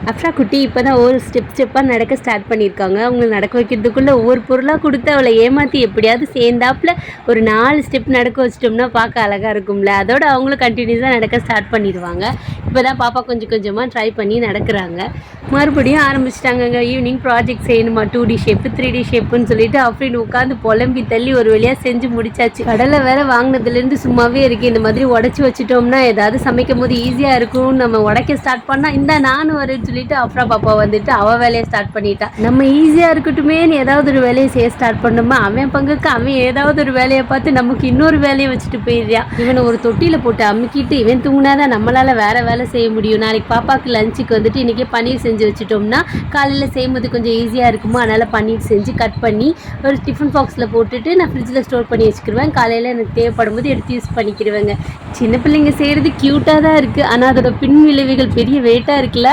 அஃப்ரா குட்டி இப்போ தான் ஒரு ஸ்டெப்பாக நடக்க ஸ்டார்ட் பண்ணியிருக்காங்க. அவங்கள நடக்க வைக்கிறதுக்குள்ளே ஒவ்வொரு பொருளாக கொடுத்து அவளை ஏமாற்றி எப்படியாவது சேர்ந்தாப்புல ஒரு 4 ஸ்டெப் நடக்க வச்சிட்டோம்னா பார்க்க அழகாக இருக்கும்ல. அதோட அவங்களும் கண்டினியூஸாக நடக்க ஸ்டார்ட் பண்ணிடுவாங்க. இப்போ தான் பாப்பா கொஞ்சம் கொஞ்சமாக ட்ரை பண்ணி நடக்கிறாங்க. மறுபடியும் ஆரம்பிச்சிட்டாங்கங்க. ஈவினிங் ப்ராஜெக்ட் செய்யணுமா, 2D ஷேப்பு 3D ஷேப்புன்னு சொல்லிட்டு அப்படின்னு உட்காந்து புலம்பி தள்ளி ஒரு வழியாக செஞ்சு முடிச்சாச்சு. கடலை வேற வாங்கினதுலேருந்து சும்மாவே இருக்குது. இந்த மாதிரி உடச்சி வச்சுட்டோம்னா ஏதாவது சமைக்கும் போது ஈஸியாக இருக்கும். நம்ம உடைக்க ஸ்டார்ட் பண்ணால் இந்த நானும் வரேன்னு சொல்லிட்டு அஃப்ரா பாப்பா வந்துட்டு அவள் வேலையை ஸ்டார்ட் பண்ணிட்டா. நம்ம ஈஸியாக இருக்கட்டுமேன்னு ஏதாவது ஒரு வேலையை செய்ய ஸ்டார்ட் பண்ணோமா, அவன் பங்குக்கு அவன் ஏதாவது ஒரு வேலையை பார்த்து நமக்கு இன்னொரு வேலையை வச்சுட்டு போயிடுறான். இவனை ஒரு தொட்டியில் போட்டு அமுக்கிட்டு இவன் தூங்கினாதான் நம்மளால் வேற வேலை செய்ய முடியும். நாளைக்கு பாப்பாவுக்கு லஞ்சுக்கு வந்துட்டு இன்றைக்கி பன்னீர் செஞ்சு வச்சுட்டோம்னா காலையில் செய்யும்போது கொஞ்சம் ஈஸியாக இருக்குமோ. அதனால் பன்னீர் செஞ்சு கட் பண்ணி ஒரு டிஃபன் பாக்ஸில் போட்டுட்டு நான் ஃப்ரிட்ஜில் ஸ்டோர் பண்ணி வச்சுக்கிடுவேன். காலையில் எனக்கு தேவைப்படும் போது எடுத்து யூஸ் பண்ணிக்கிடுவேங்க. சின்ன பிள்ளைங்க செய்கிறது க்யூட்டாக தான் இருக்குது. ஆனால் அதோட பின் விளைவுகள் பெரிய வெயிட்டாக இருக்குல்ல.